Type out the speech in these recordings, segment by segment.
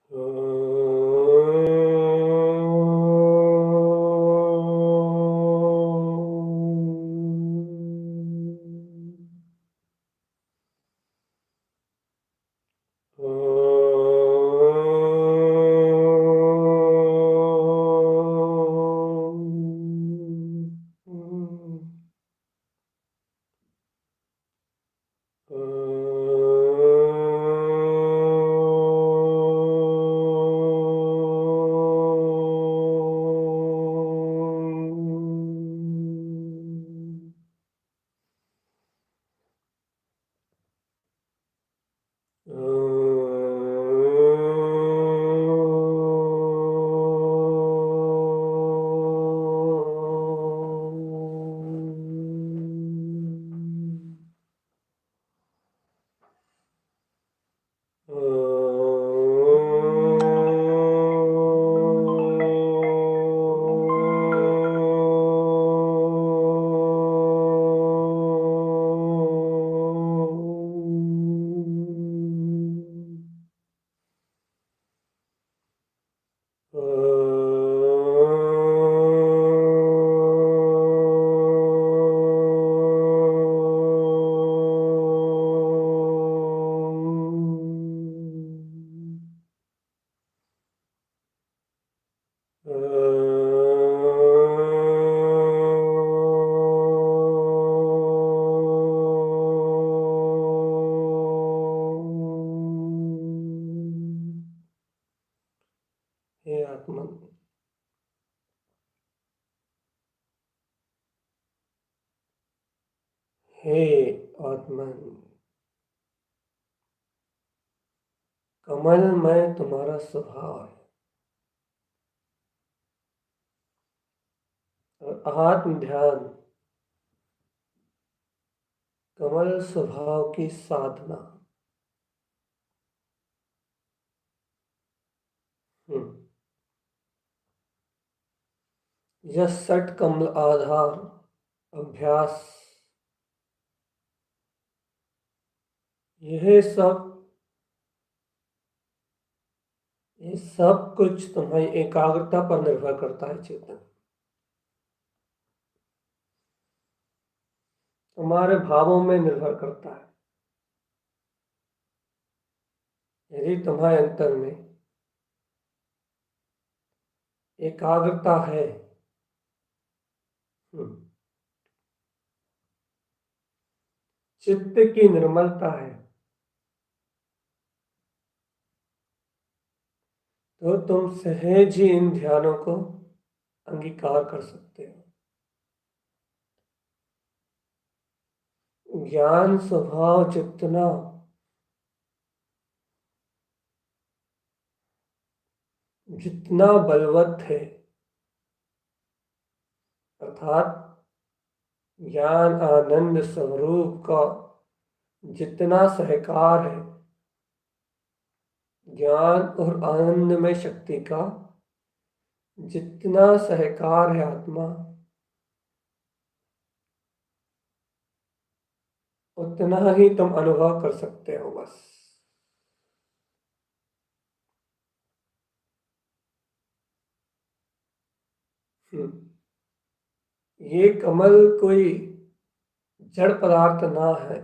हे आत्मन, हे आत्मन, कमल में तुम्हारा स्वभाव है और आत्म ध्यान कमल स्वभाव की साधना। यह सट कमल आधार अभ्यास, यह सब कुछ तुम्हारी एकाग्रता पर निर्भर करता है। चेतन तुम्हारे भावों में निर्भर करता है। यदि तुम्हारे अंतर में एकाग्रता है, चित्त की निर्मलता है, तो तुम सहज ही इन ध्यानों को अंगीकार कर सकते हो। ज्ञान स्वभाव जितना बलवत है, अर्थात ज्ञान आनंद स्वरूप का जितना सहकार है, ज्ञान और आनंद में शक्ति का जितना सहकार है आत्मा, उतना ही तुम अनुभव कर सकते हो। बस ये कमल कोई जड़ पदार्थ ना है।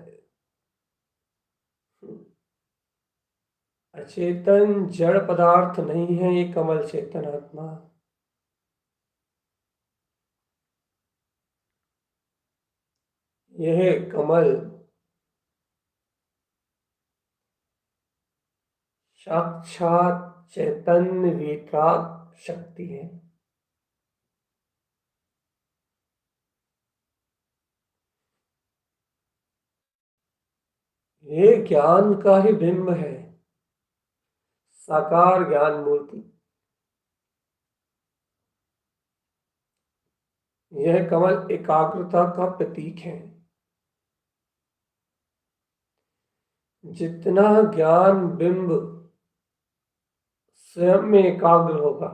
अचेतन जड़ पदार्थ नहीं है ये कमल, चेतन आत्मा। यह कमल साक्षात चैतन्य वितराग शक्ति है। ये ज्ञान का ही बिंब है, साकार ज्ञान मूर्ति। यह कमल एकाग्रता का प्रतीक है। जितना ज्ञान बिंब स्वयं में एकाग्र होगा,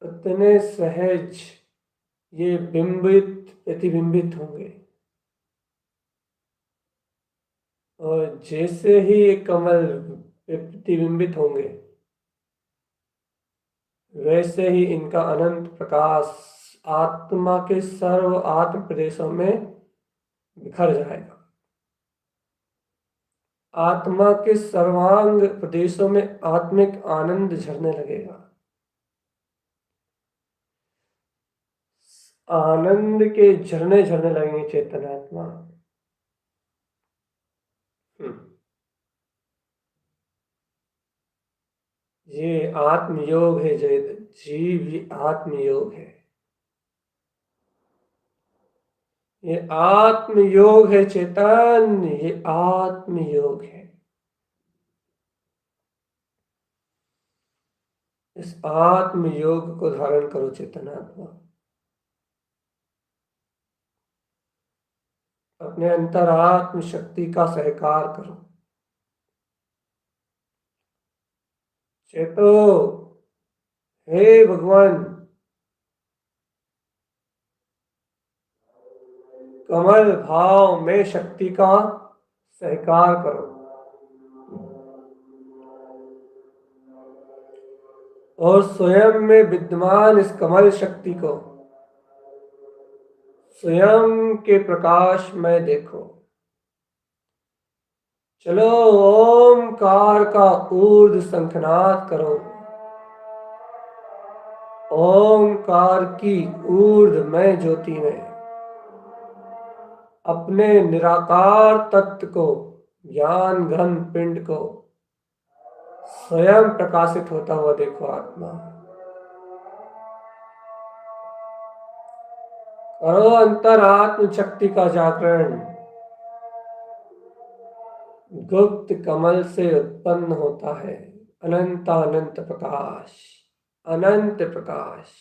उतने सहज ये बिंबित प्रतिबिंबित होंगे। और जैसे ही ये कमल वे प्रतिबिंबित होंगे, वैसे ही इनका अनंत प्रकाश आत्मा के सर्व आत्म प्रदेशों में बिखर जाएगा। आत्मा के सर्वांग प्रदेशों में आत्मिक आनंद झरने लगेगा। आनंद के झरने झरने लगेंगे चेतन आत्मा। ये आत्मयोग है जीव, ये आत्मयोग है। ये आत्मयोग है चेतन, ये आत्मयोग है। इस आत्मयोग को धारण करो चेतन आत्मा। अपने अंतरात्म शक्ति का सहकार करो। चेतो, हे भगवान, कमल भाव में शक्ति का सहकार करो और स्वयं में विद्यमान इस कमल शक्ति को स्वयं के प्रकाश में देखो। चलो ओमकार का ऊर्ध्व शंखनाद करो। ओमकार की ऊर्ध्वमय ज्योति में अपने निराकार तत्व को, ज्ञान घन पिंड को स्वयं प्रकाशित होता हुआ देखो। आत्मा करो अंतरात्म शक्ति का जागरण। गुप्त कमल से उत्पन्न होता है अनंत अनंत प्रकाश, अनंत प्रकाश।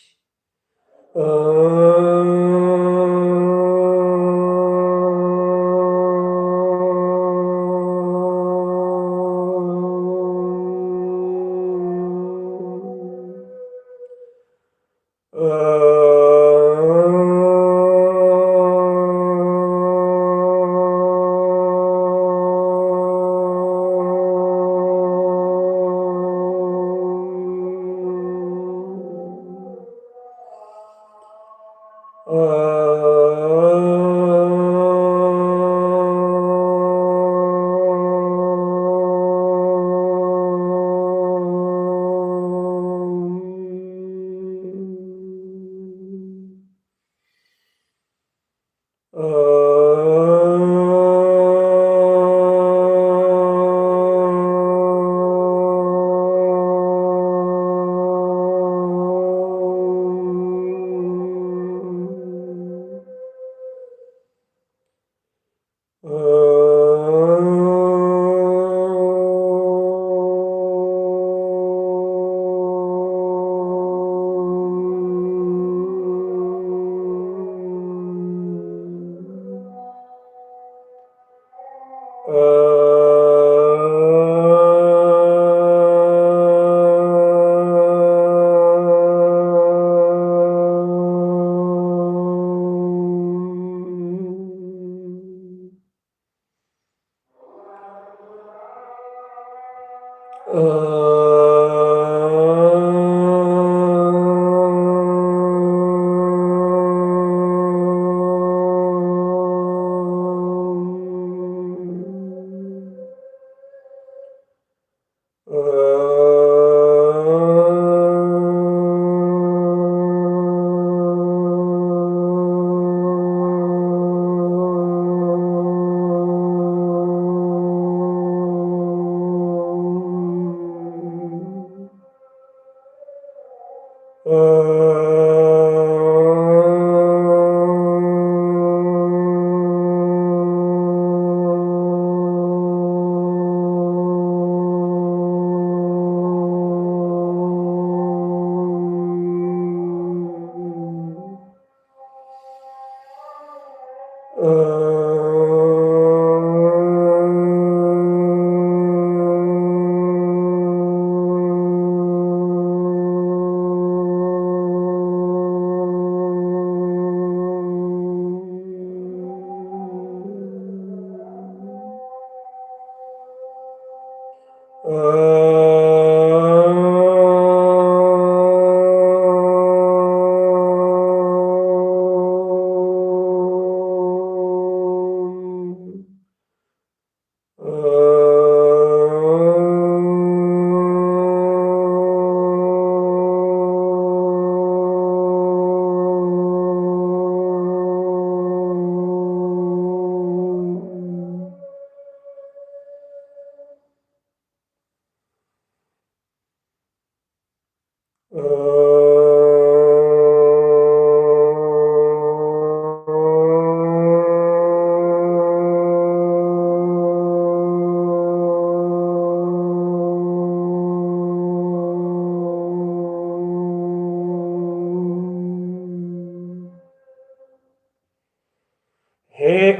हे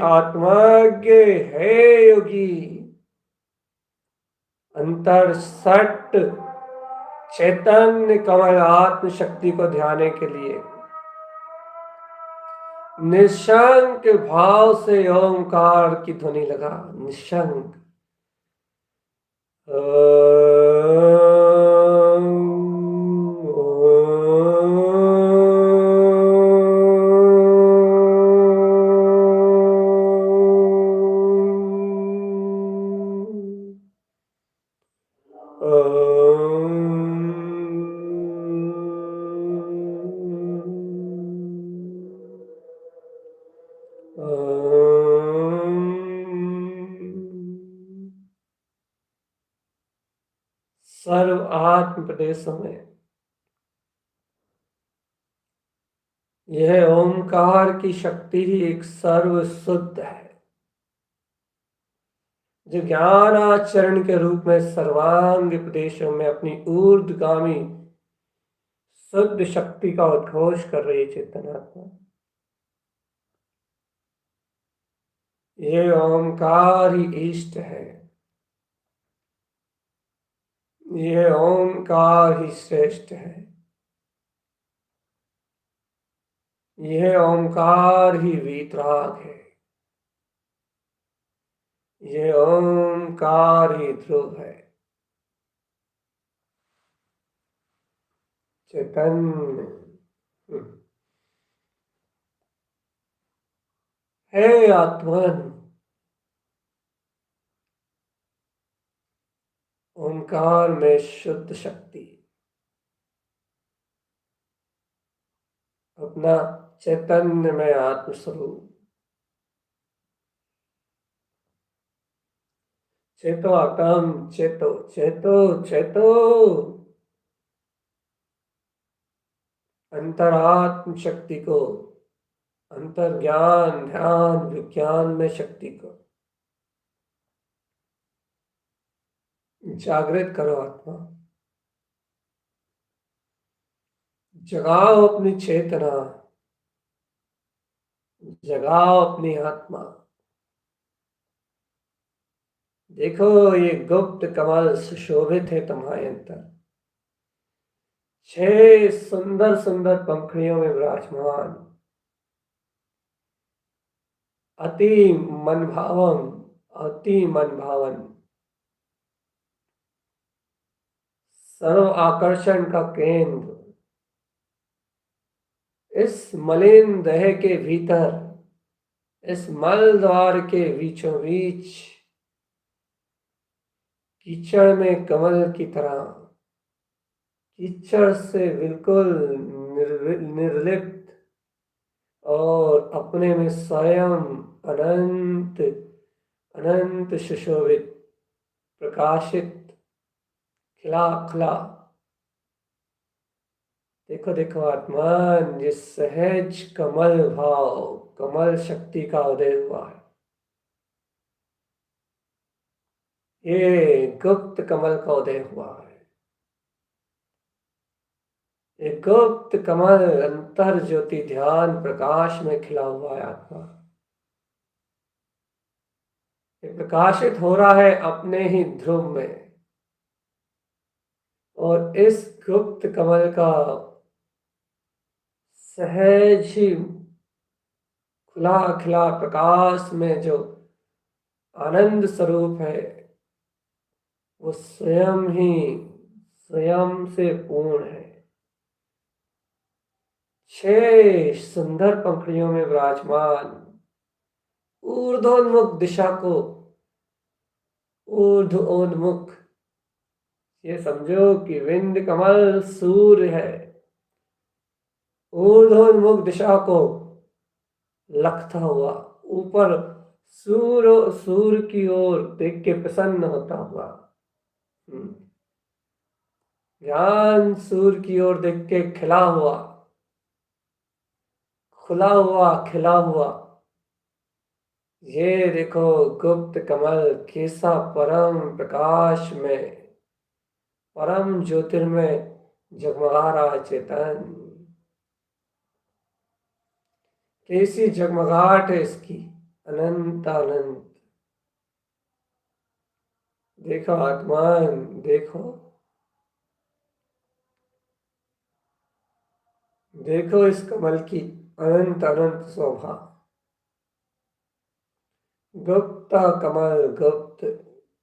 आत्मज्ञ, हे योगी, अंतर सट चैतन्य कमल आत्म शक्ति को ध्याने के लिए निशंक भाव से ओंकार की ध्वनि लगा। निशंक सर्व आत्म प्रदेशों में यह ओंकार की शक्ति ही एक सर्व शुद्ध है, जो ज्ञान आचरण के रूप में सर्वांग प्रदेशों में अपनी ऊर्ध्वगामी शुद्ध शक्ति का उद्घोष कर रही है चेतनात्मा। ये ओंकार ही इष्ट है, ये ओंकार ही श्रेष्ठ है, यह ओंकार ही वीतराग है, यह ओंकार ही ध्रुव है। चैतन्य हे आत्मन, ओंकार में शुद्ध शक्ति अपना चैतन्य में आत्मस्वरूप चेतो आत्म चेतो चेतो चेतो अंतरात्म शक्ति को, अंतर ज्ञान ध्यान विज्ञान में शक्ति को जागृत करो। आत्मा जगाओ अपनी चेतना, जगाओ अपनी आत्मा। देखो ये गुप्त कमल सुशोभित है तुम्हारे अंतर, 6 सुंदर सुंदर पंखुड़ियों में विराजमान, अति मनभावन, अति मनभावन, सर्व आकर्षण का केंद्र, इस मलिन देह के भीतर, इस मल द्वार के बीचों बीच कीचड़ में कमल की तरह, कीचड़ से बिल्कुल निर्लिप्त और अपने में स्वयं अनंत अनंत सुशोभित प्रकाशित खिला खिला। देखो देखो आत्मान, जिस सहज कमल भाव, कमल शक्ति का उदय हुआ है, ये गुप्त कमल का उदय हुआ है। ये गुप्त कमल अंतर ज्योति ध्यान प्रकाश में खिला हुआ है। आत्मा ये प्रकाशित हो रहा है अपने ही ध्रुव में, और इस गुप्त कमल का सहज ही खुला खिला प्रकाश में जो आनंद स्वरूप है, वो स्वयं ही स्वयं से पूर्ण है। 6 सुंदर पंखुड़ियों में विराजमान ऊर्ध्वोन्मुख दिशा को ऊर्ध्वोन्मुख, ये समझो कि विंद कमल सूर्य है। ऊर्ध्वोन्मुख दिशा को लखता हुआ ऊपर सूर्य की ओर देख के प्रसन्न होता हुआ, ज्ञान सूर्य की ओर देख के खिला हुआ, खुला हुआ, खिला हुआ। ये देखो गुप्त कमल कैसा परम प्रकाश में, परम ज्योतिर्मय जगमगा रहा है चेतन। कैसी जगमगाहट है इसकी, अनंत अनंत। देखो आत्मान, देखो देखो इस कमल की अनंत अनंत शोभा। गुप्त कमल, गुप्त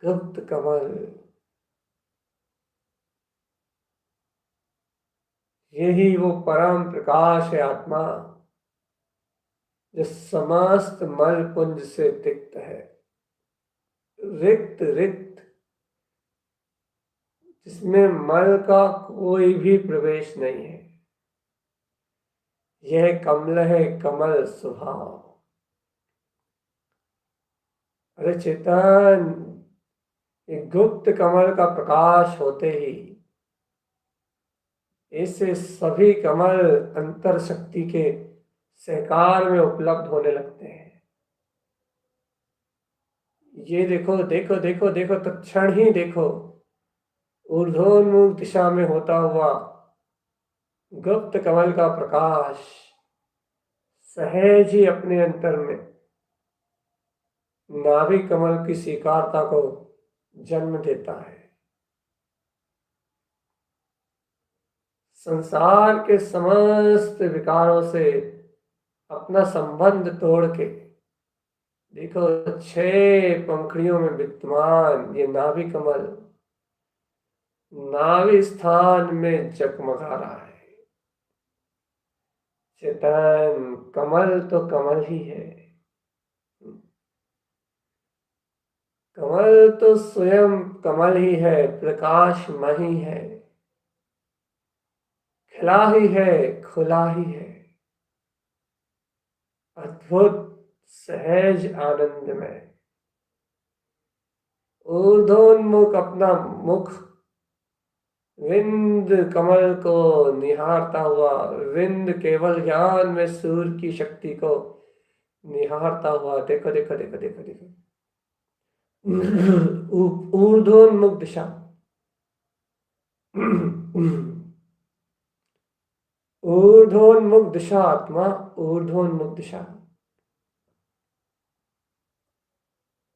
गुप्त कमल, यही वो परम प्रकाश है आत्मा, जो समस्त मल पुंज से तिक्त है, रिक्त रिक्त, जिसमें मल का कोई भी प्रवेश नहीं है। यह कमल है, कमल स्वभाव। अरे चेतन, ये गुप्त कमल का प्रकाश होते ही ऐसे सभी कमल अंतर शक्ति के सहकार में उपलब्ध होने लगते हैं। ये देखो देखो देखो देखो, तत्क्षण ही देखो, ऊर्ध्वोन्मुख दिशा में होता हुआ गुप्त कमल का प्रकाश सहज ही अपने अंतर में नाभि कमल की स्वीकारता को जन्म देता है। संसार के समस्त विकारों से अपना संबंध तोड़ के देखो 6 पंखुड़ियों में विद्यमान ये नाभि कमल नाभि स्थान में जगमगा रहा है। चेतन, कमल तो कमल ही है, कमल तो स्वयं कमल ही है, प्रकाशमय ही है, खिला ही है, खुला ही है, अद्भुत सहज आनंद में। ऊर्ध्वोन्मुख अपना मुख विंद कमल को निहारता हुआ, विंद केवल ज्ञान में सूर्य की शक्ति को निहारता हुआ, देखो देखो देखो देखो देखो, ऊर्ध्वोन्मुख दिशा, ऊर्ध्वोन्मुख दिशा आत्मा, ऊर्ध्वोन्मुख दिशा,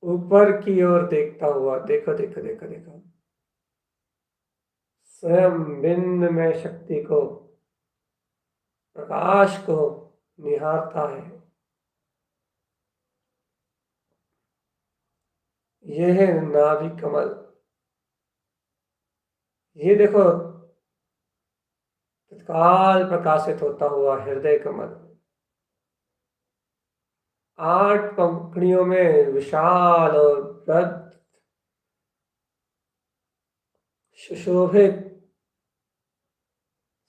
ऊपर की ओर देखता हुआ, देखो देखो देखो देखो, स्वयं बिंद में शक्ति को, प्रकाश को निहारता है। यह है नाभि कमल। ये देखो तत्काल प्रकाशित होता हुआ हृदय कमल, 8 पंखुड़ियों में विशाल और वृद्ध सुशोभित,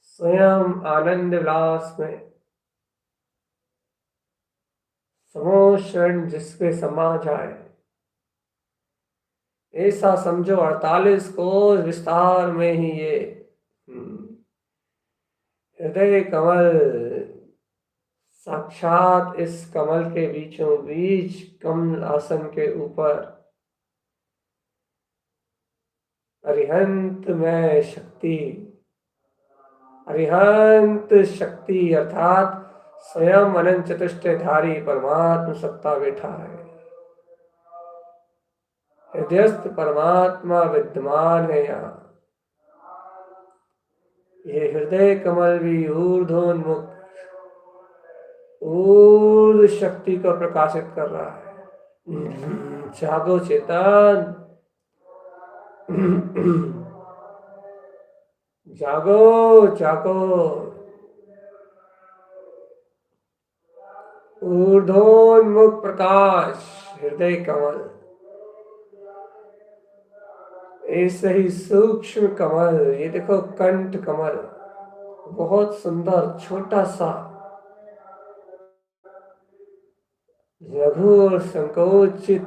स्वयं आनंद विलास में समोषण जिसके समा जाए, ऐसा समझो 48 कोस विस्तार में ही ये हृदय कमल साक्षात इस कमल के बीचों बीच कमल आसन के ऊपर अरिहंत में शक्ति, अरिहंत शक्ति अर्थात स्वयं अनंत चतुष्टयधारी परमात्मा सत्ता बैठा है। हृदयस्थ परमात्मा विद्यमान है यहाँ। ये हृदय कमल भी ऊर्ध्वोन्मुख ऊर्ध्व शक्ति को प्रकाशित कर रहा है। जागो चेतन, जागो जागो, ऊर्ध्वोन्मुख प्रकाश हृदय कमल, ऐसे ही सूक्ष्म कमल, ये देखो कंठ कमल, बहुत सुंदर छोटा सा, लघु और संकोचित,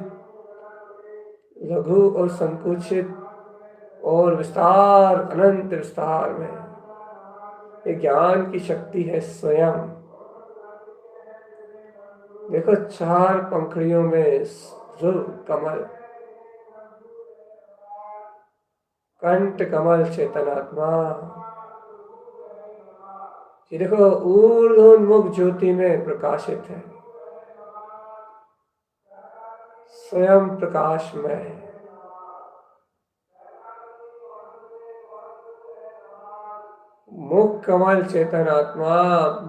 लघु और संकुचित और विस्तार, अनंत विस्तार में ये ज्ञान की शक्ति है स्वयं। देखो 4 पंखुड़ियों में कमल, कंठ कमल चेतनात्मा, ये देखो ऊर्ध्वोन्मुख ज्योति में प्रकाशित है, स्वयं प्रकाश में। मुख कमल चेतनात्मा,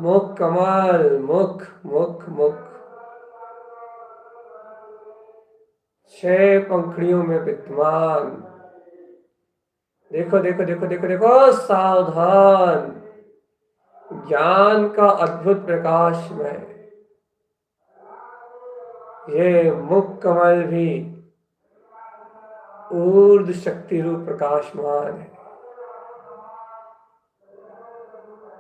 मुख कमल, मुख मुख मुख, 6 पंखुड़ियों में विद्यमान। देखो देखो देखो देखो देखो, सावधान, ज्ञान का अद्भुत प्रकाश में ये मुख कमल भी ऊर्ध शक्ति रूप प्रकाशमान है।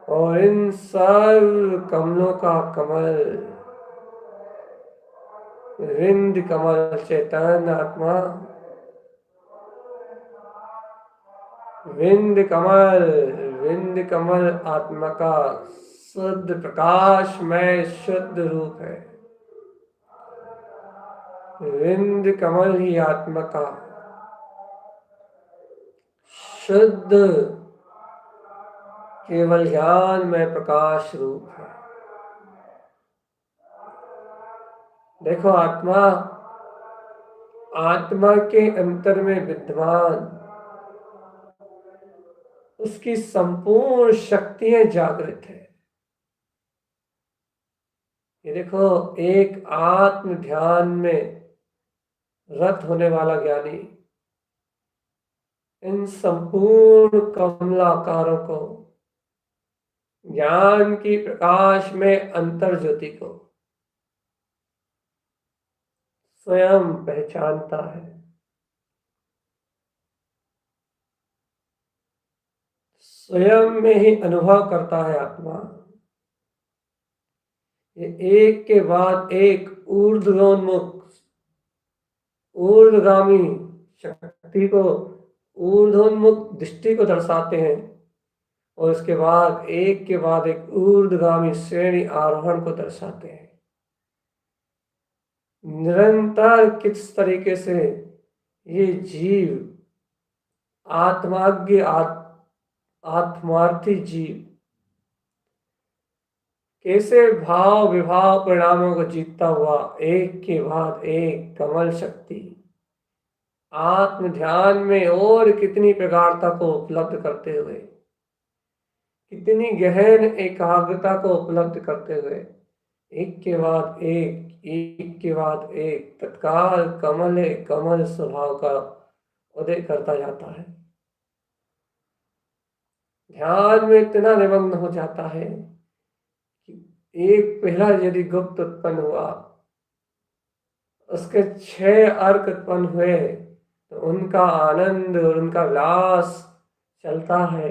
और इन सर्व कमलों का कमल विंद कमल चैतन्य आत्मा, विंद कमल, विंद कमल आत्मा का शुद्ध प्रकाश में शुद्ध रूप है। विंद कमल ही आत्मा का शुद्ध केवल ज्ञान में प्रकाश रूप है। देखो आत्मा, आत्मा के अंतर में विद्यमान उसकी संपूर्ण शक्तियां जागृत है। ये देखो एक आत्म ध्यान में रत होने वाला ज्ञानी इन संपूर्ण कमलाकारों को, ज्ञान की प्रकाश में अंतर ज्योति को स्वयं पहचानता है, स्वयं में ही अनुभव करता है आत्मा। ये एक के बाद एक ऊर्ध्वोन्मुख, ऊर्ध्वगामी शक्ति को, ऊर्ध्वोन्मुख दृष्टि को दर्शाते हैं और उसके बाद एक ऊर्ध्वगामी श्रेणी आरोहण को दर्शाते हैं। निरंतर किस तरीके से ये जीव आत्माज्ञ आत्मार्थी जीव कैसे भाव विभाव परिणामों को जीतता हुआ एक के बाद एक कमल शक्ति आत्म ध्यान में और कितनी प्रगाढ़ता को उपलब्ध करते हुए, कितनी गहन एकाग्रता को उपलब्ध करते हुए एक के बाद एक के बाद एक तत्काल कमल स्वभाव का उदय करता जाता है। ध्यान में इतना निमग्न हो जाता है कि एक पहला यदि गुप्त उत्पन्न हुआ, उसके 6 अर्क उत्पन्न हुए तो उनका आनंद और उनका विलास चलता है,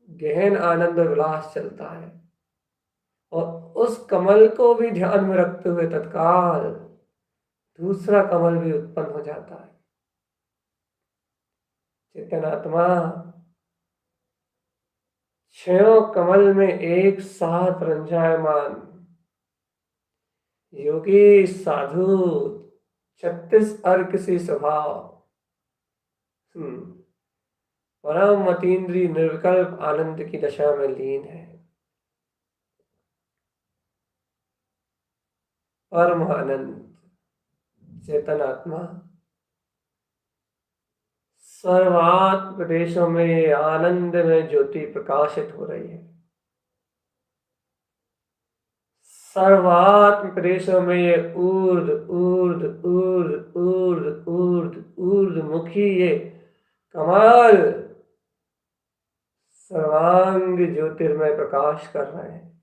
गहन आनंद और विलास चलता है। और उस कमल को भी ध्यान में रखते हुए तत्काल दूसरा कमल भी उत्पन्न हो जाता है। चेतनात्मा 6 कमल में एक साथ रंजायमान योगी साधु 36 अर्क से स्वभाव, परम अतीन्द्रिय निर्विकल्प आनंद की दशा में लीन है। परम आनंद चेतन आत्मा सर्वात्म प्रदेशों में आनंद में ज्योति प्रकाशित हो रही है। सर्वात्म प्रदेशों में ये ऊर्ध ऊर्ध ऊर्ध ऊर्ध ऊर्ध ऊर्ध मुखी ये कमल सर्वांग ज्योतिर्मय प्रकाश कर रहे हैं,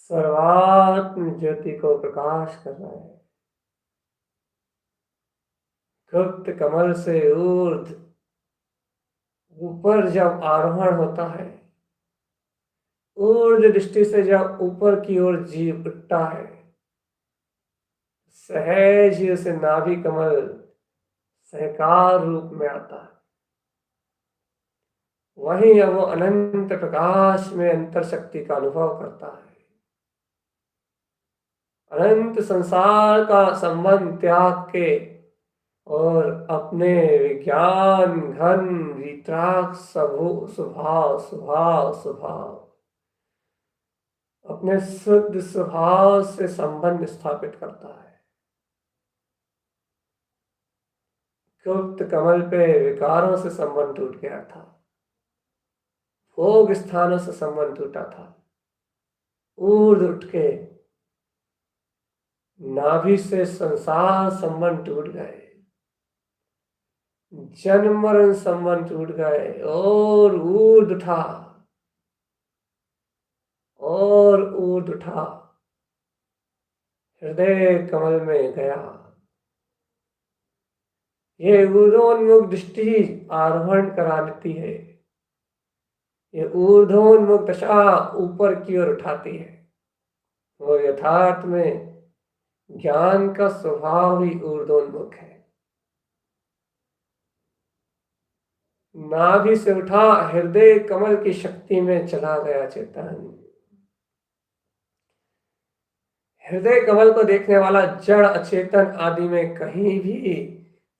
सर्वात्म ज्योति को प्रकाश कर रहे हैं। गुप्त कमल से ऊर्ध्व ऊपर जब आरोहण होता है, ऊर्ध्व दृष्टि से जब ऊपर की ओर जीव उठता है, सहज ही उसे नाभि कमल सहकार रूप में आता है। वहीं अब वो अनंत प्रकाश में अंतर शक्ति का अनुभव करता है। अनंत संसार का संबंध त्याग के और अपने विज्ञान घन वितराग स्वभाव स्वभाव स्वभाव अपने शुद्ध स्वभाव से संबंध स्थापित करता है। गुप्त कमल पे विकारों से संबंध टूट गया था, भोग स्थानों से संबंध टूटा था। ऊर्ध्व उठ के नाभि से संसार संबंध टूट गए, जन्म मरण संबंध टूट गए और ऊर्ध्व उठा और ऊर्ध्व उठा, हृदय कमल में गया। ये ऊर्ध्वोन्मुख दृष्टि आरोहण करा देती है, ये ऊर्ध्वोन्मुख दशा ऊपर की ओर उठाती है। वो यथार्थ में ज्ञान का स्वभाव ही ऊर्ध्वोन्मुख है। नाभि से उठा हृदय कमल की शक्ति में चला गया चेतन। हृदय कमल को देखने वाला जड़ अचेतन आदि में कहीं भी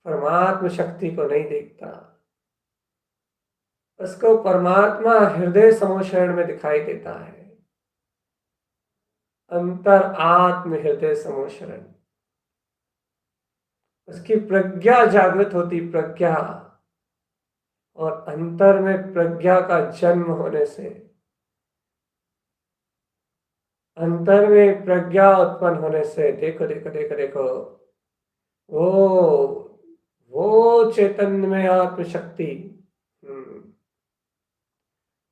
परमात्मा शक्ति को नहीं देखता। उसको परमात्मा हृदय समोशरण में दिखाई देता है। अंतर आत्म हृदय समोशरण, उसकी प्रज्ञा जागृत होती, प्रज्ञा, और अंतर में प्रज्ञा का जन्म होने से, अंतर में प्रज्ञा उत्पन्न होने से, देखो देखो देखो देखो, वो चैतन्य में आत्मशक्ति,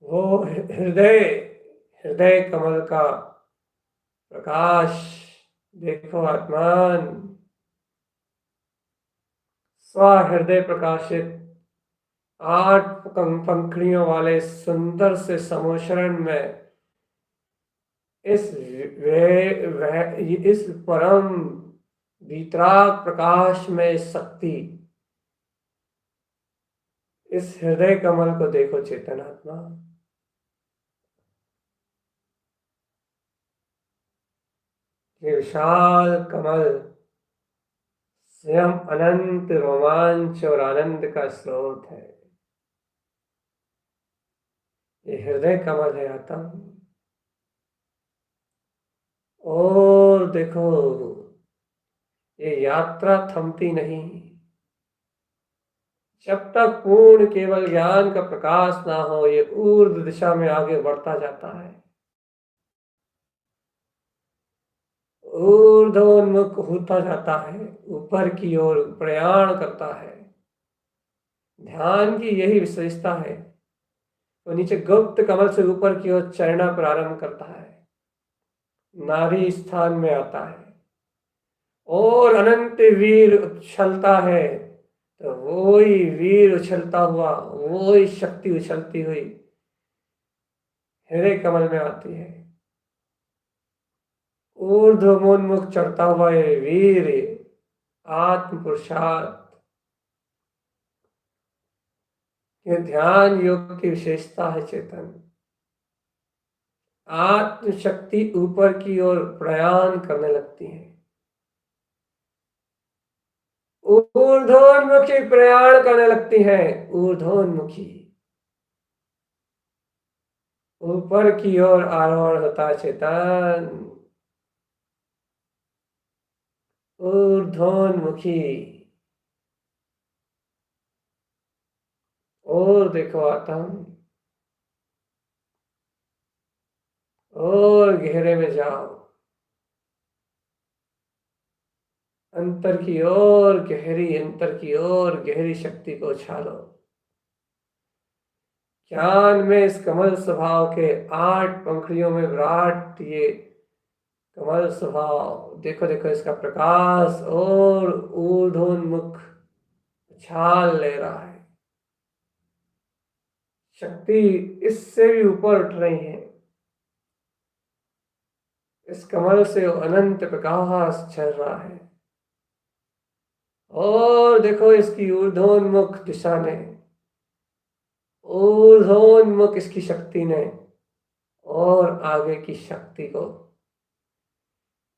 वो हृदय हृदय कमल का प्रकाश, देखो आत्मान स्वहृदय प्रकाशित 8 पंखुड़ियों वाले सुंदर से समोशरण में इस परम वितराग प्रकाश में शक्ति, इस हृदय कमल को देखो चेतन आत्मा। ये विशाल कमल स्वयं अनंत रोमांच और आनंद का स्रोत है। ये हृदय कमल है आत्मा। और देखो, ये यात्रा थमती नहीं। जब तक पूर्ण केवल ज्ञान का प्रकाश ना हो, ये ऊर्ध्व दिशा में आगे बढ़ता जाता है, ऊर्ध्वोन्मुख होता जाता है, ऊपर की ओर प्रयाण करता है। ध्यान की यही विशेषता है। तो नीचे गुप्त कमल से ऊपर की ओर चढ़ना प्रारंभ करता है, नाभि स्थान में आता है और अनंत वीर उछलता है। तो वो ही वीर उछलता हुआ, वो ही शक्ति उछलती हुई हृदय कमल में आती है। ऊर्ध्वोन्मुख चढ़ता हुआ ये वीर आत्म पुरुषार्थ, ये ध्यान योग की विशेषता है। चेतन आत्म शक्ति ऊपर की ओर प्रयाण करने लगती है, ऊर्ध्वोन्मुखी प्रयाण करने लगती है। ऊर्ध्वोन्मुखी ऊपर की ओर आरोहण होता चेतन, ऊर्ध्वोन्मुखी। और देखो आता हूं, और गहरे में जाओ, अंतर की ओर गहरी शक्ति को उछालो। ज्ञान में इस कमल स्वभाव के 8 पंखुड़ियों में विराट ये कमल स्वभाव, देखो देखो इसका प्रकाश और ऊर्ध्वोन्मुख उछाल ले रहा है। शक्ति इससे भी ऊपर उठ रही है। इस कमल से अनंत प्रकाश चल रहा है। और देखो इसकी ऊर्ध्वोन्मुख दिशा ने, ऊर्ध्वोन्मुख इसकी शक्ति ने और आगे की शक्ति को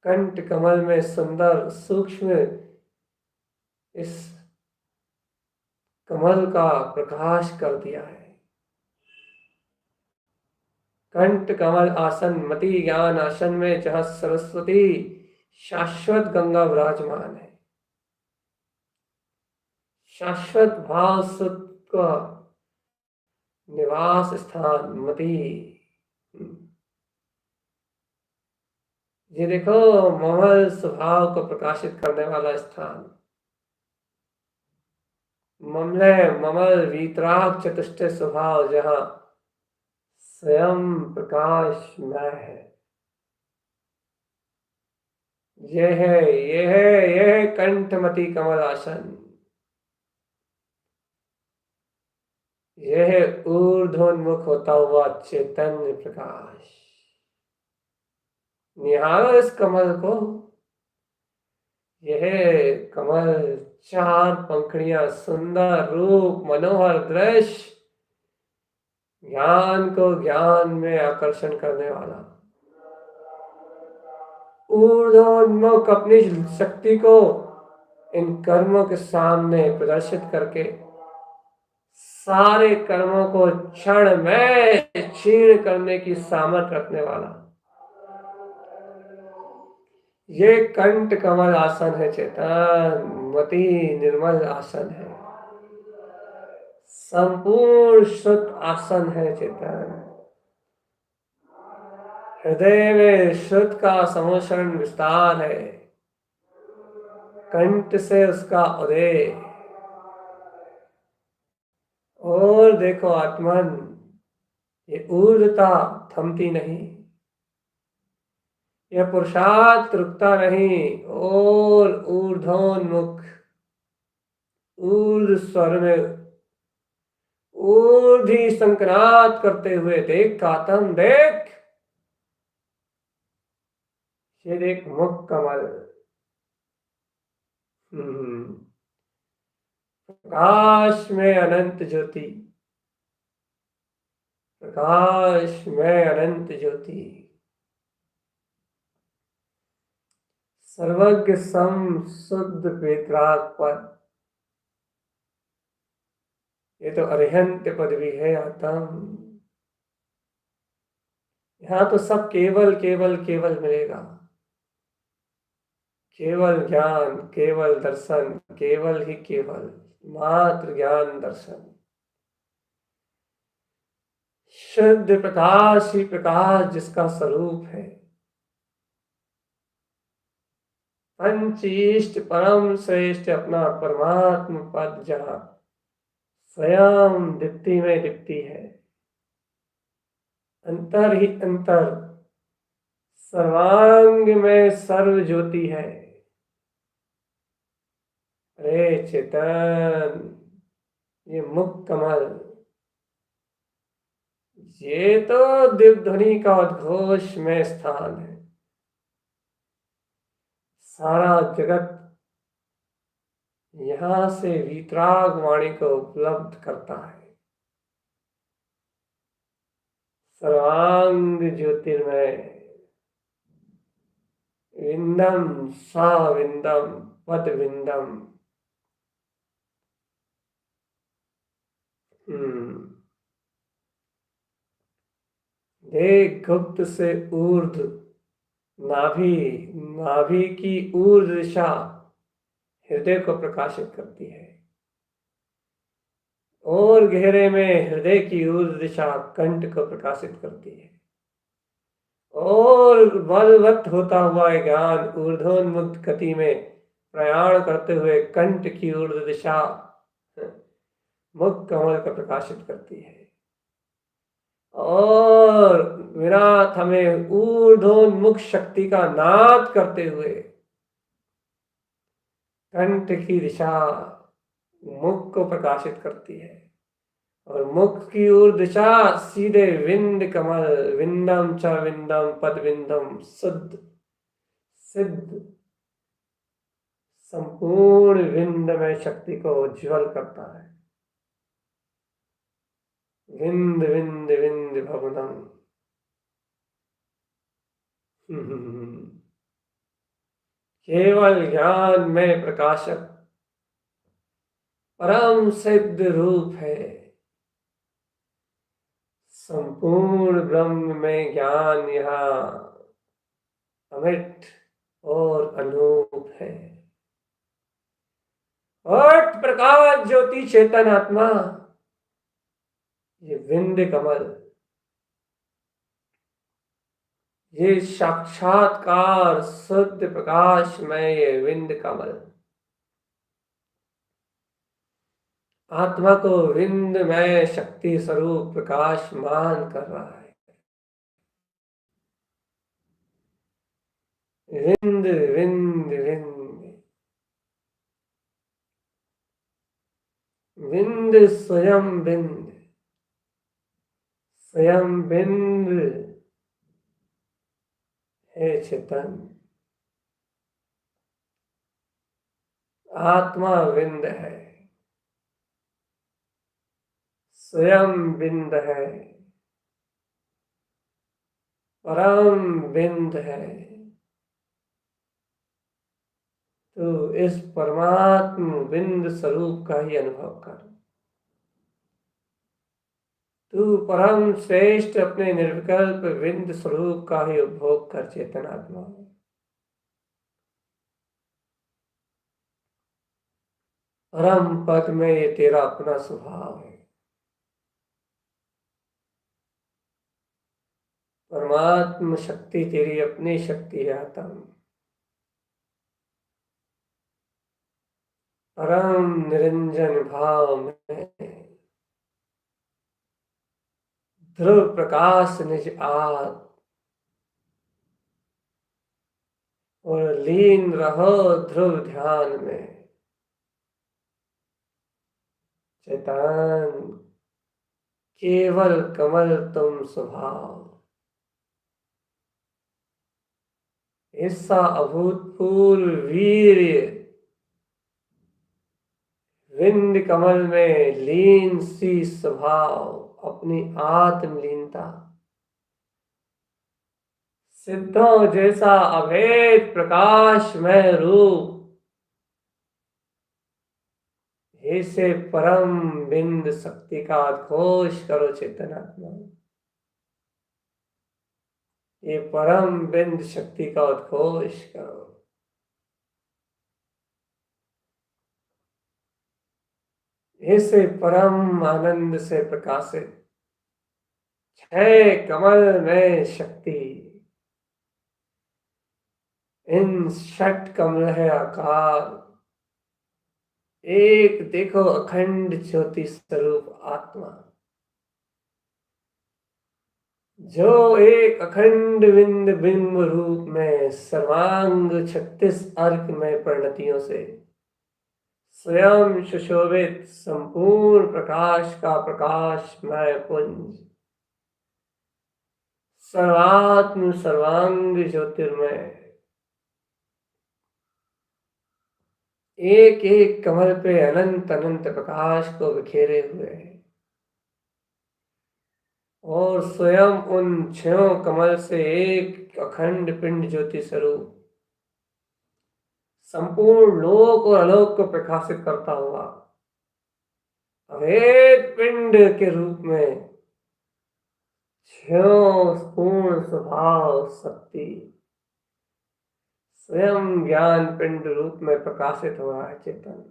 कंठ कमल में सुंदर सूक्ष्म इस कमल का प्रकाश कर दिया है। कंठ कमल आसन मति ज्ञान आसन में जहां सरस्वती शाश्वत गंगा विराजमान है, शाश्वत भाव सुत का निवास स्थान मति। ये देखो ममल स्वभाव को प्रकाशित करने वाला स्थान, ममले ममल वीतराग चतुष्टय स्वभाव जहां स्वयं प्रकाशमय है। यह कंठमती कमल आसन, यह ऊर्ध्वोन्मुख होता हुआ चैतन्य प्रकाश। निहारो इस कमल को। यह कमल 4 पंखुड़ियां, सुंदर रूप, मनोहर दृश्य, ज्ञान को ज्ञान में आकर्षण करने वाला, ऊर्ध्वोन्मुख अपनी शक्ति को इन कर्मों के सामने प्रदर्शित करके सारे कर्मों को क्षण में क्षीण करने की सामर्थ्य रखने वाला ये कंठ कमल आसन है। चेतन मति निर्मल आसन है, संपूर्ण शुद्ध आसन है। चेतन हृदय में शुद्ध का समोषण विस्तार है, कंठ से उसका उदय। और देखो आत्मन, ये ऊर्ध्वता थमती नहीं, यह पुरुषार्थ रुकता नहीं और ऊर्ध्वोन्मुख ऊर्ध्व स्वर में ऊर्ध्व संक्रांत करते हुए देख आत्म, देख ये देख मुख कमल, प्रकाश में अनंत ज्योति, प्रकाश में अनंत ज्योति, सर्वज्ञ सम शुद्ध वेतराग पद। ये तो अरिहंत पदवी है आत्म। यहां तो सब केवल केवल केवल मिलेगा, केवल ज्ञान, केवल दर्शन, केवल ही केवल, मात्र ज्ञान दर्शन। शुद्ध प्रकाश ही प्रकाश जिसका स्वरूप है। पंचीष्ट परम श्रेष्ठ अपना परमात्म पद जहां स्वयं दीप्ति में दीप्ति है, अंतर ही अंतर, सर्वांग में सर्व ज्योति है। अरे चेतन, ये मुख कमल, ये तो दिव्य ध्वनि का उद्घोष में स्थान है। सारा जगत यहां से वीतराग वाणी को उपलब्ध करता है। सर्वांग ज्योतिर्मय, विंदम सा विंदम पद विंदम। देख गुप्त से ऊर्ध्व नाभि, नाभि की ऊर्ध्व दिशा हृदय को प्रकाशित करती है और गहरे में हृदय की ऊर्ध्व दिशा कंठ को प्रकाशित करती है और बलवत् होता हुआ ज्ञान ऊर्ध्वोन्मुक्त गति में प्रयाण करते हुए कंठ की ऊर्ध्व दिशा मुख कमल का प्रकाशित करती है और विराट हमें ऊर्ध्वोन्मुख शक्ति का नाद करते हुए कंठ की दिशा मुख को प्रकाशित करती है और मुख की ओर दिशा सीधे विंद कमल विंदम च विंदम पद विंदम शुद्ध सिद्ध संपूर्ण विंद में शक्ति को उज्ज्वल करता है। विंद विंद विंद भवनम केवल ज्ञान में प्रकाशक परम सिद्ध रूप है। संपूर्ण ब्रह्म में ज्ञान यहाँ अमिट और अनूप है। और प्रकाश ज्योति चेतन आत्मा ये विंद कमल, ये साक्षात्कार शुद्ध प्रकाश में ये विंद कमल आत्मा को विंद में शक्ति स्वरूप प्रकाशमान कर रहा है। विंद विंद विंद विंद स्वयं बिंद स्वयं बिंद है चेतन। आत्मा विंद है, स्वयं बिंद है, परम बिंद है। तो इस परमात्म बिंद स्वरूप का ही अनुभव कर। तू परम श्रेष्ठ अपने निर्विकल्प बिंद स्वरूप का ही उपभोग कर चेतन आत्मा। परम पद में ये तेरा अपना स्वभाव है। परमात्म शक्ति तेरी अपनी शक्ति है आत्म। परम निरंजन भाव में ध्रुव प्रकाश निज आद और लीन रहो ध्रुव ध्यान में। चेतन केवल कमल तुम स्वभाव, ऐसा अभूतपूर्व वीर्य विंद कमल में लीन सी स्वभाव, अपनी आत्मलीनता, सिद्धों जैसा अभेद प्रकाश में रूप, ऐसे परम बिंद शक्ति का घोष करो चेतन आत्मा। ये परम बिंद शक्ति का उद्घोष करो। ऐसे परम आनंद से प्रकाशित छह कमल में शक्ति, इन षट कमल है आकार, एक देखो अखंड ज्योति स्वरूप आत्मा, जो एक अखंड बिंद बिंब रूप में सर्वांग 36 अर्क में परिणतियों से स्वयं सुशोभित संपूर्ण प्रकाश का प्रकाशमय पुंज, सर्वात्म सर्वांग ज्योतिर्मय, एक एक कमल पे अनंत अनंत प्रकाश को बिखेरे हुए है और स्वयं उन छयों कमल से एक अखंड पिंड ज्योति स्वरूप संपूर्ण लोक और आलोक को प्रकाशित करता हुआ अभेद पिंड के रूप में छयों पूर्ण स्वभाव शक्ति स्वयं ज्ञान पिंड रूप में प्रकाशित हो रहा है चेतन।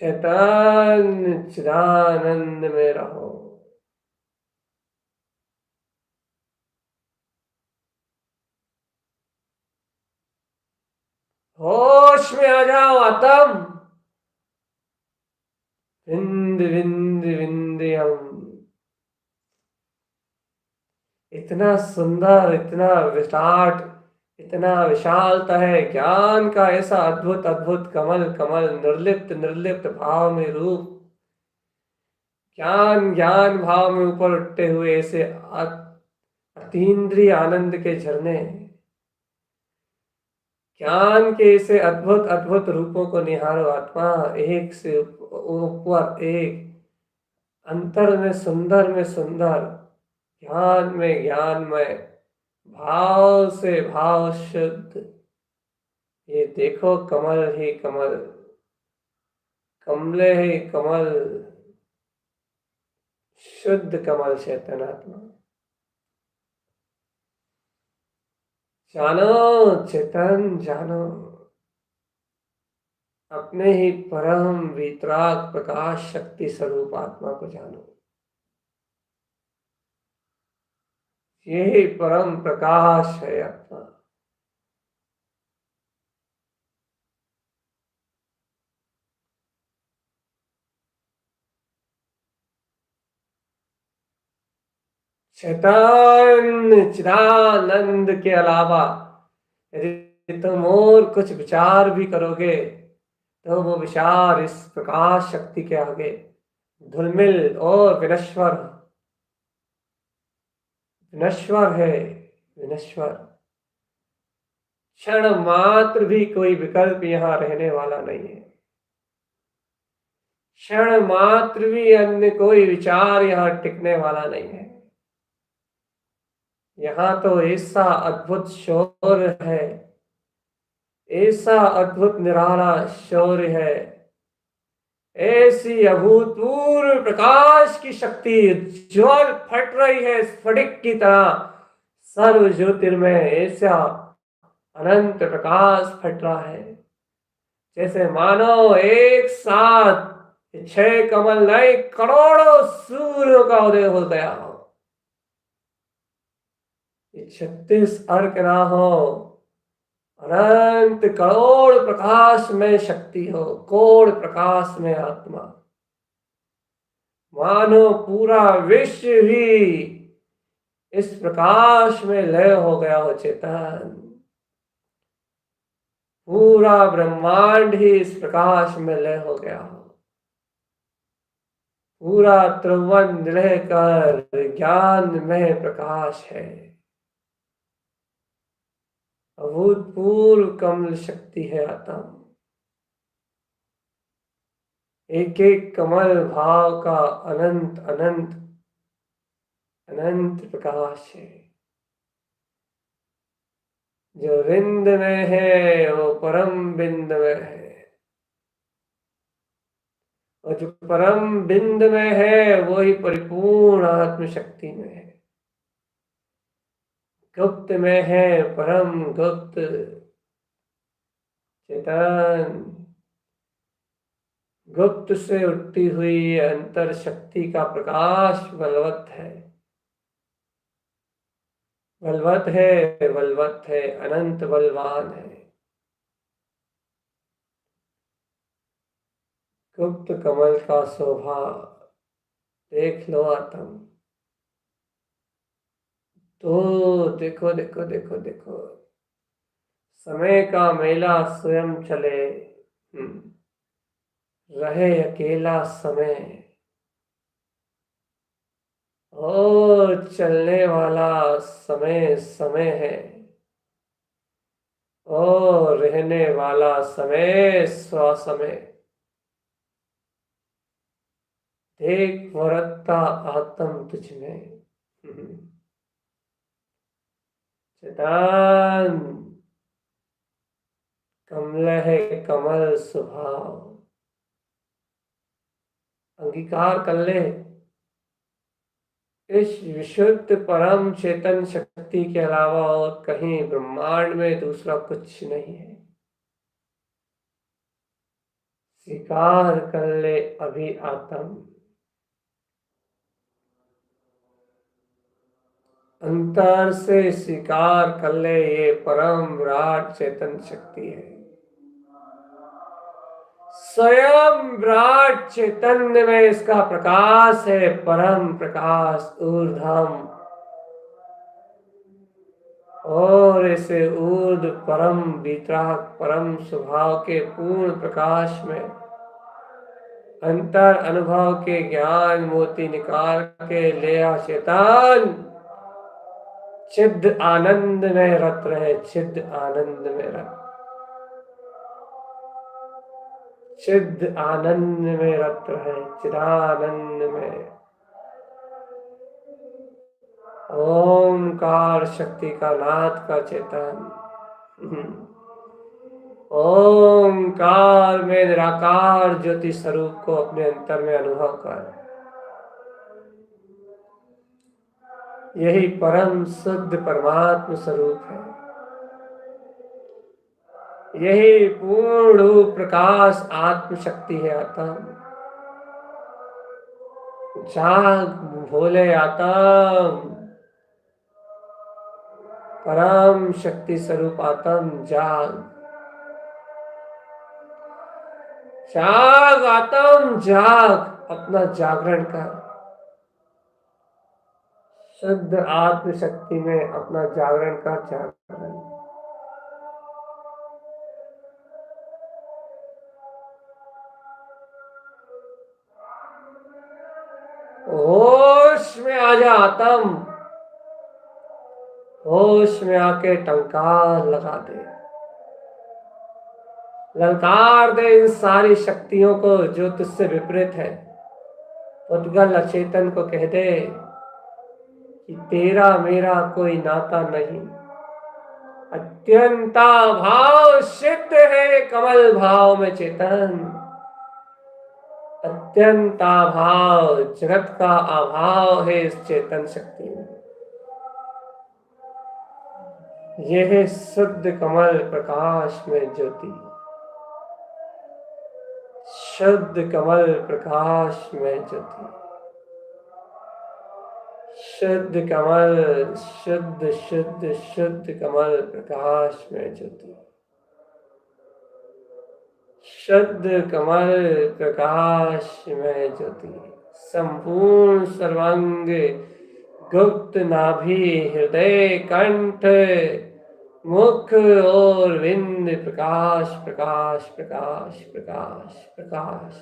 चेतन चिदानंद में रहो। होश में आ जाओ आत्म। विंद विंद विंध्यम। इतना सुंदर, इतना विराट, इतना विशालता है ज्ञान का, ऐसा अद्भुत अद्भुत कमल कमल, निर्लिप्त निर्लिप्त भाव में रूप, ज्ञान ज्ञान भाव में ऊपर उठते हुए ऐसे अतीन्द्रिय आनंद के झरने, ज्ञान के ऐसे अद्भुत अद्भुत रूपों को निहारो आत्मा। एक से ऊपर एक, अंतर में सुंदर में सुंदर, ज्ञान में ज्ञानमय, भाव से भाव शुद्ध। ये देखो कमल ही कमल, कमले ही कमल, शुद्ध कमल चेतनात्मा। जानो चेतन जानो, अपने ही परम वितराग प्रकाश शक्ति स्वरूप आत्मा को जानो। यही परम प्रकाश है आत्मा। चैतन्य चिदानंद के अलावा यदि तुम और कुछ विचार भी करोगे तो वो विचार इस प्रकाश शक्ति के आगे धूलमिल और विनश्वर, विनश्वर है, विनश्वर। क्षण मात्र भी कोई विकल्प यहाँ रहने वाला नहीं है। क्षण मात्र भी अन्य कोई विचार यहाँ टिकने वाला नहीं है। यहाँ तो ऐसा अद्भुत शौर्य है, ऐसा अद्भुत निराला शौर्य है, ऐसी अभूतपूर्व प्रकाश की शक्ति ज्वल फट रही है स्फटिक की तरह, सर्व ज्योतिर्मय ऐसा अनंत प्रकाश फट रहा है, जैसे मानो एक साथ 6 कमल नहीं करोड़ों सूर्यों का उदय हो गया हो। 36 अर्क ना हो, अनंत करोड़ प्रकाश में शक्ति हो, कोड़ प्रकाश में आत्मा। मानो पूरा विश्व ही इस प्रकाश में लय हो गया हो चेतन, पूरा ब्रह्मांड ही इस प्रकाश में लय हो गया हो, पूरा त्रिभुवन रहकर ज्ञान में प्रकाश है। अभूतपूर्व कमल शक्ति है आत्मा। एक एक कमल भाव का अनंत अनंत अनंत प्रकाश है। जो विंद में है वो परम बिंद में है, और जो परम बिंद में है वो ही परिपूर्ण आत्म शक्ति में है। गुप्त में है परम गुप्त चेतन, गुप्त से उठती हुई अंतर शक्ति का प्रकाश बलवत है, बलवत है, बलवत है, अनंत बलवान है। गुप्त कमल का शोभा देख लो आत्म। तो देखो देखो देखो देखो, समय का मेला स्वयं चले, रहे अकेला समय, और चलने वाला समय समय है, और रहने वाला समय स्वसमय। देख वरत्ता आत्म तुझ में चेतन, कमल है कमल स्वभाव। अंगीकार कर ले, इस विशुद्ध परम चेतन शक्ति के अलावा और कहीं ब्रह्मांड में दूसरा कुछ नहीं है। स्वीकार कर ले अभी आत्म, अंतर से स्वीकार कर ले ये परम विराट चेतन शक्ति है। स्वयं विराट चैतन्य में इसका प्रकाश है, परम प्रकाश ऊर्ध्वम। और ऐसे ऊर्ध्व परम वितराग परम स्वभाव के पूर्ण प्रकाश में अंतर अनुभव के ज्ञान मोती निकाल के ले आ चेतन चिद्ध आनंद में रत रहे, चिद्ध आनंद में रत, चिद्ध आनंद में रत रहे, चिदानंद में। ओमकार शक्ति का नाद का चेतन, ओमकार में निराकार ज्योति स्वरूप को अपने अंतर में अनुभव कर। यही परम शुद्ध परमात्म स्वरूप है, यही पूर्ण रूप प्रकाश आत्म शक्ति है। आत्म जाग भोले, आत्म परम शक्ति स्वरूप आत्म जाग, जाग आत्म जाग, अपना जागरण कर। शुद्ध आत्म शक्ति में अपना जागरण कर, जागरण। होश में आ जा आत्म, होश में आके टंकार लगा दे, ललकार दे इन सारी शक्तियों को जो तुझसे विपरीत है। उद्गल अचेतन को कह दे कि तेरा मेरा कोई नाता नहीं, अत्यंता भाव सिद्ध है कमल भाव में चेतन, अत्यंता भाव जगत का अभाव है इस चेतन शक्ति में। यह शुद्ध कमल प्रकाश में ज्योति, शुद्ध कमल प्रकाश में ज्योति, शुद्ध कमल, शुद्ध शुद्ध शुद्ध कमल प्रकाश में ज्योति, शुद्ध कमल प्रकाश में ज्योति। संपूर्ण सर्वांग गुप्त नाभि हृदय कंठ मुख और विंद प्रकाश प्रकाश प्रकाश प्रकाश प्रकाश,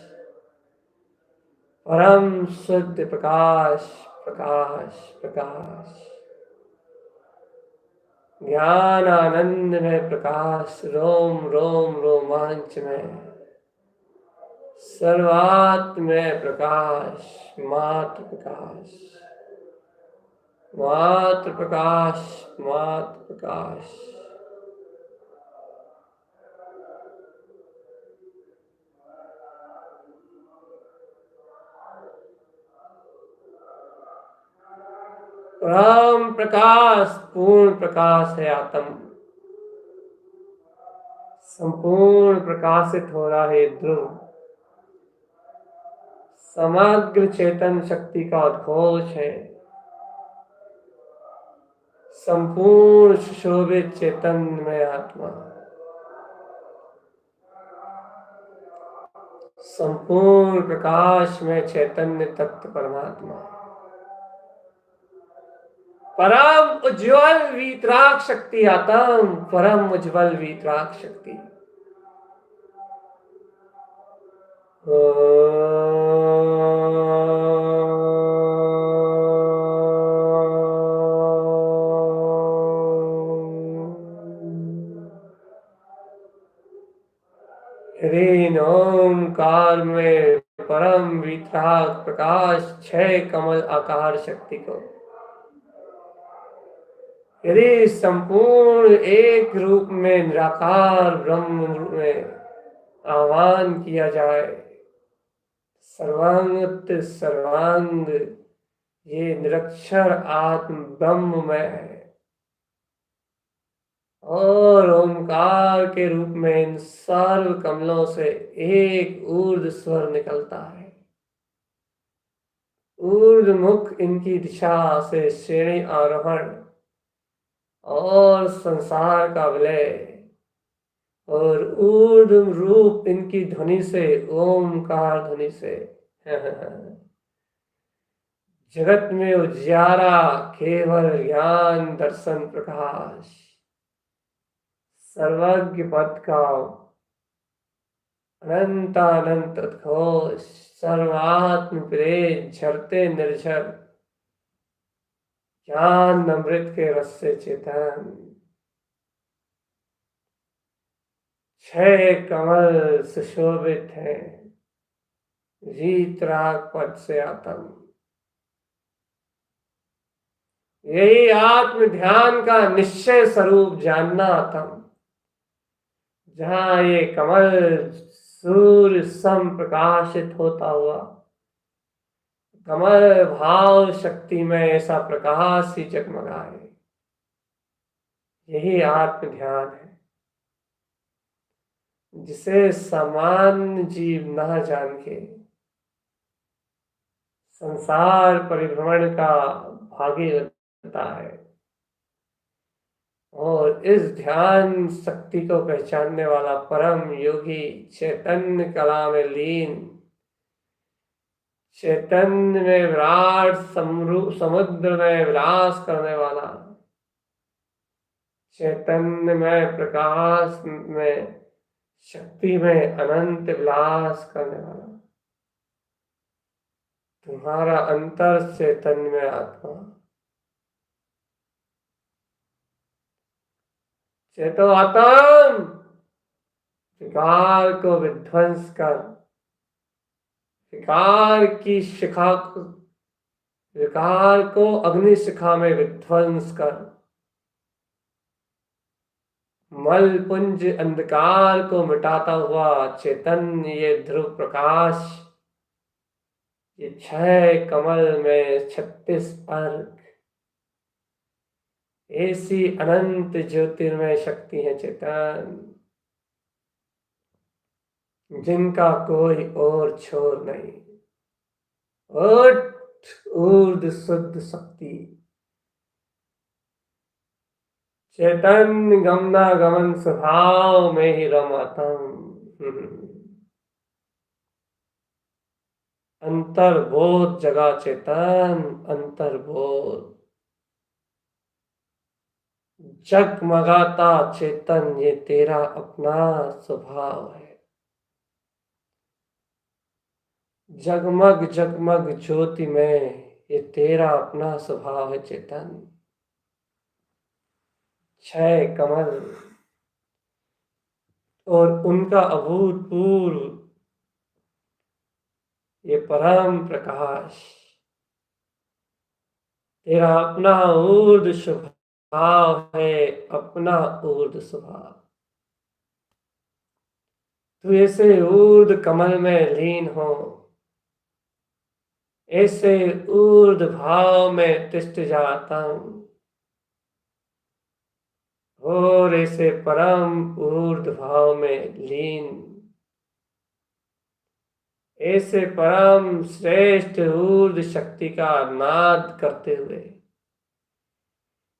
परम शुद्ध प्रकाश प्रकाश प्रकाश, ज्ञान आनंद में प्रकाश, रोम रोम रोमांच में, सर्वात्म में प्रकाश, मात्र प्रकाश, मात्र प्रकाश, मात्र प्रकाश। परम प्रकाश पूर्ण प्रकाश है आत्म, संपूर्ण प्रकाशित हो रहा है ध्रुव, समग्र चेतन शक्ति का उद्घोष है, संपूर्ण सुशोभित चेतन में आत्मा, संपूर्ण प्रकाश में चैतन्य तत्व परमात्मा, परम उज्ज्वल वीतराग शक्ति आत्म, परम उज्ज्वल वीतराग शक्ति। ह्रीं ओंकार में परम वीतराग प्रकाश छह कमल आकार शक्ति को यदि संपूर्ण एक रूप में निराकार ब्रह्म में आह्वान किया जाए, सर्वांग सर्वांग ये निरक्षर आत्म ब्रह्म में है और ओंकार के रूप में इन सर्व कमलों से एक ऊर्ध स्वर निकलता है। ऊर्ध मुख इनकी दिशा से श्रेणी आरोहण और संसार का विलय और ऊर्ध्व रूप इनकी ध्वनि से, ओमकार ध्वनि से जगत में उजियारा, केवल ज्ञान दर्शन प्रकाश, सर्वज्ञ पद का अनंतानंत उद्घोष, सर्वात्म प्रेत झरते निर्झर, ज्ञान अमृत के रस से चेतन, छह कमल सुशोभित है, वीतराग पद से आतम। यही आत्म ध्यान का निश्चय स्वरूप जानना आतम, जहां ये कमल सूर्य सम प्रकाशित होता हुआ कमल भाव शक्ति में ऐसा प्रकाश ही जगमगाए, यही आत्म ध्यान है, जिसे सामान्य जीव न जान के संसार परिभ्रमण का भागी लगता है, और इस ध्यान शक्ति को पहचानने वाला परम योगी चैतन्य कला में लीन, चैतन्य में विराट समुद्र में विलास करने वाला, चैतन्य में प्रकाश में शक्ति में अनंत विलास करने वाला तुम्हारा अंतर चैतन्य में आत्मा, चेतो आत्म, विकार को विध्वंस कर, विकार की शिखा, विकार को अग्नि शिखा में विध्वंस कर, मल पुंज अंधकार को मिटाता हुआ चैतन्य ये ध्रुव प्रकाश, ये छह कमल में 36 अर्घ, ऐसी अनंत ज्योतिर्मय शक्ति है चेतन, जिनका कोई और छोर नहीं। उठ ऊर्ध शुद्ध शक्ति, चैतन्य गमना गमन स्वभाव में ही रमातम, अंतर्बोध जगा चेतन, अंतर्बोध जगमगाता चेतन, ये तेरा अपना स्वभाव है। जगमग जगमग ज्योति में ये तेरा अपना स्वभाव है चेतन। छह कमल और उनका अभूतपूर्व ये परम प्रकाश, तेरा अपना ऊर्ध्व स्वभाव है, अपना ऊर्ध्व स्वभाव। तू ऐसे ऊर्ध्व कमल में लीन हो, ऐसे ऊर्ध्व भाव में तिष्ठ जाता हूं, और ऐसे परम ऊर्ध्व भाव में लीन, ऐसे परम श्रेष्ठ ऊर्ध्व शक्ति का नाद करते हुए,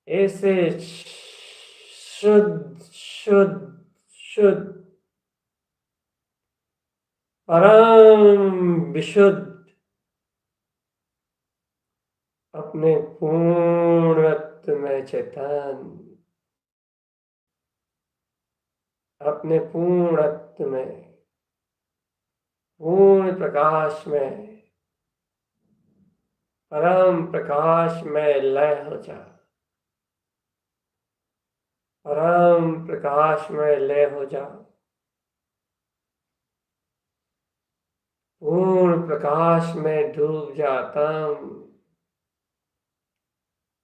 ऐसे शुद्ध शुद्ध शुद्ध परम विशुद्ध अपने पूर्णत्व में चेतन, अपने पूर्णत्व में, पूर्ण प्रकाश में, परम प्रकाश में लय हो जा, परम प्रकाश में लय हो जा, पूर्ण प्रकाश में डूब जाता।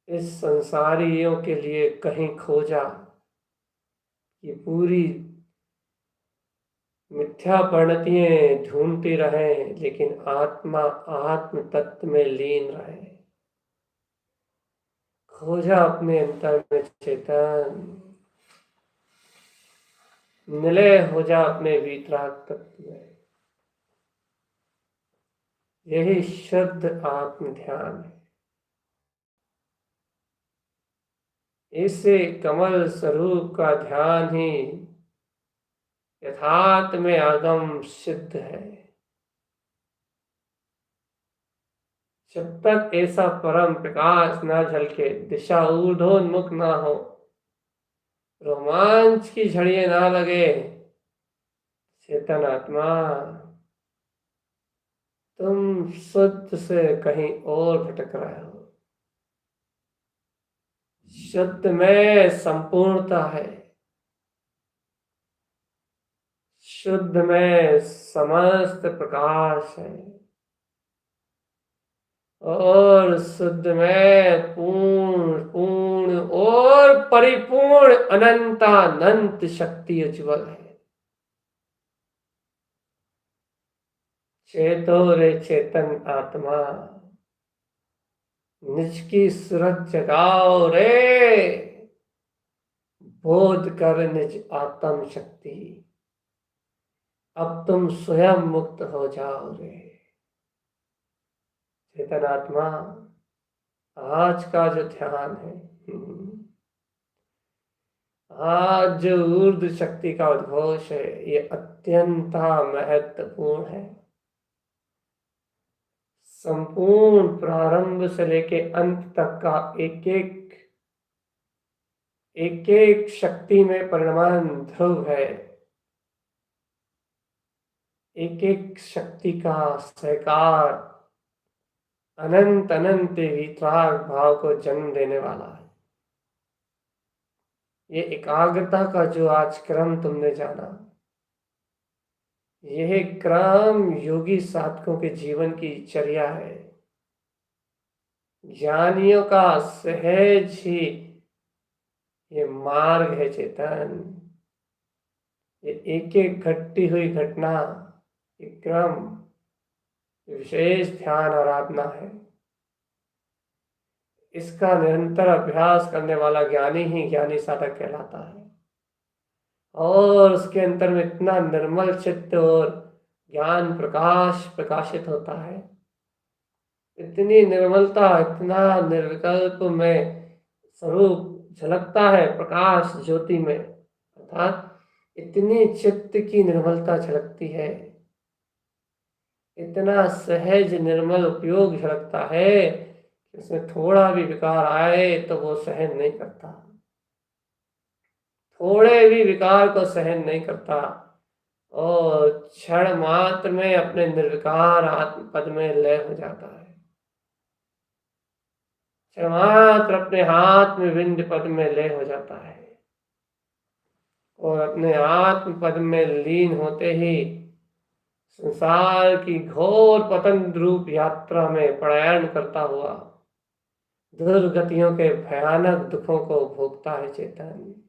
इस संसारियों के लिए कहीं खोजा कि पूरी मिथ्या परिणतियां ढूंढती रहे, लेकिन आत्मा आत्म तत्व में लीन रहे। खोजा अपने अंतर में चेतन, निलय हो जा अपने वीतराग तत्व में। यही शुद्ध आत्म ध्यान है। इसे कमल स्वरूप का ध्यान ही यथार्थ में आगम सिद्ध है। जब तक ऐसा परम प्रकाश न झलके, दिशा ऊर्ध्वोन्मुख ना हो, रोमांच की झड़ियां ना लगे, चेतन आत्मा तुम शुद्ध से कहीं और भटक रहे हो। शुद्ध में संपूर्णता है, शुद्ध में समस्त प्रकाश है, और शुद्ध में पूर्ण पूर्ण और परिपूर्ण अनंतानंत शक्ति उज्ज्वल है। चेतो रे चेतन आत्मा, निज की सूरत जगाओ रे, बोध कर निज आत्म शक्ति, अब तुम स्वयं मुक्त हो जाओ रे। चेतन आत्मा, आज का जो ध्यान है, आज जो ऊर्ध्व शक्ति का उद्घोष है, ये अत्यंत महत्वपूर्ण है। संपूर्ण प्रारंभ से लेके अंत तक का एक एक शक्ति में परिणमान ध्रुव है। एक एक शक्ति का सहकार अनंत अनंत वितराग भाव को जन्म देने वाला है। ये एकाग्रता का जो आज क्रम तुमने जाना, यह क्रम योगी साधकों के जीवन की चर्या है। ज्ञानियों का सहज ही ये मार्ग है चेतन। ये एक एक घटती हुई घटना, एक क्रम, विशेष ध्यान आराधना है। इसका निरंतर अभ्यास करने वाला ज्ञानी ही ज्ञानी साधक कहलाता है। और उसके अंतर में इतना निर्मल चित्त और ज्ञान प्रकाश प्रकाशित होता है, इतनी निर्मलता, इतना निर्विकल्प में स्वरूप झलकता है प्रकाश ज्योति में, अर्थात इतनी चित्त की निर्मलता झलकती है, इतना सहज निर्मल उपयोग झलकता है कि उसमें थोड़ा भी विकार आए तो वो सहन नहीं करता, थोड़े भी विकार को सहन नहीं करता, और क्षण मात्र में अपने निर्विकार आत्म पद में लय हो जाता है। क्षण मात्र अपने हाथ में विंध्य पद में लय हो जाता है, और अपने आत्म पद में लीन होते ही संसार की घोर पतन रूप यात्रा में पलायन करता हुआ दुर्गतियों के भयानक दुखों को भोगता है चेतन।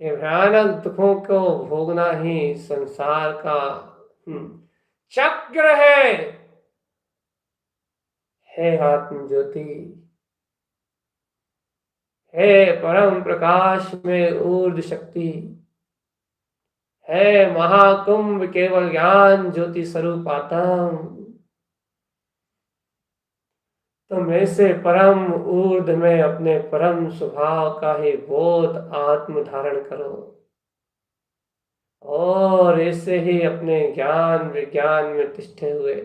ये भयानक दुखों को भोगना ही संसार का चक्र है आत्म ज्योति, है परम प्रकाश में ऊर्ध्व शक्ति, है महाकुंभ केवल ज्ञान ज्योति स्वरूप आत्म। तुम ऐसे परम ऊर्ध्व में अपने परम स्वभाव का ही बोध आत्म धारण करो, और ऐसे ही अपने ज्ञान विज्ञान में तिष्ठे हुए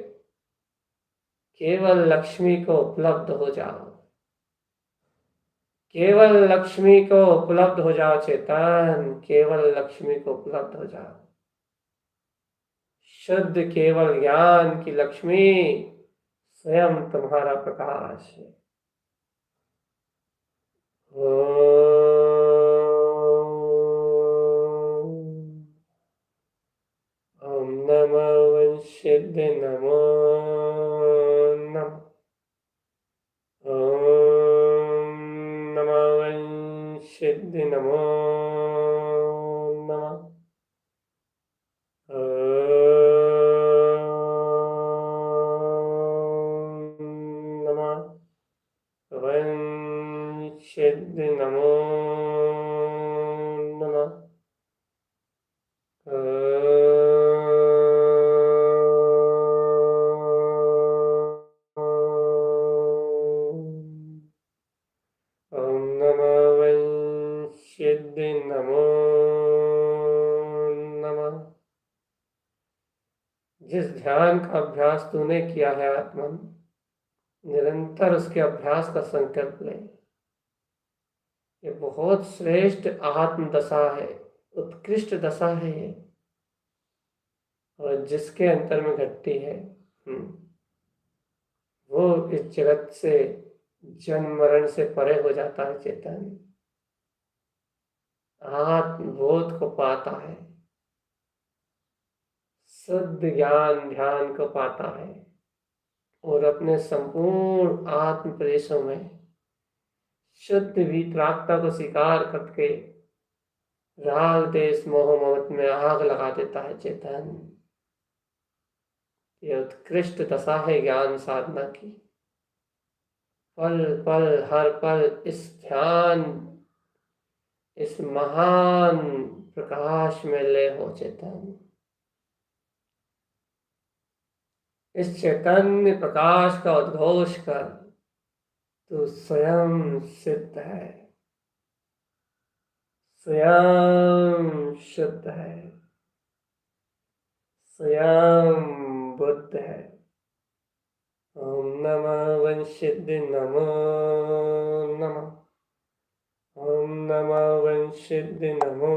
केवल लक्ष्मी को उपलब्ध हो जाओ, केवल लक्ष्मी को उपलब्ध हो जाओ चेतन, केवल लक्ष्मी को उपलब्ध हो जाओ। शुद्ध केवल ज्ञान की लक्ष्मी स्वयं तुम्हारा प्रकाश है। ओम नमः वंशिद्ध नमो नमः। ओम नमः वंशिद्ध नमो नमः। वंशिद्ध नमो नमः। ओम नमः वंशिद्ध नमो जिस ध्यान का अभ्यास तूने किया है आत्मन, निरंतर उसके अभ्यास का संकल्प ले। ये बहुत श्रेष्ठ आत्म दशा है, उत्कृष्ट दशा है ये, और जिसके अंतर में घटती है वो इस जगत से, जन्म मरण से परे हो जाता है। चेतन आत्मबोध को पाता है, शुद्ध ज्ञान ध्यान को पाता है, और अपने संपूर्ण आत्म प्रदेशों में शुद्ध वीतरागता को स्वीकार करके राग देश मोह ममत में आग लगा देता है। चेतन ये उत्कृष्ट दशा है ज्ञान साधना की। पल पल हर पल इस ध्यान, इस महान प्रकाश में लय हो। चेतन इस चैतन्य प्रकाश का उद्घोष कर, तू स्वयं सिद्ध है, स्वयं शुद्ध है, स्वयं बुद्ध है। ओम नमः वंशिद्ध नमो नमः। ओम नमः वंशिद्ध नमो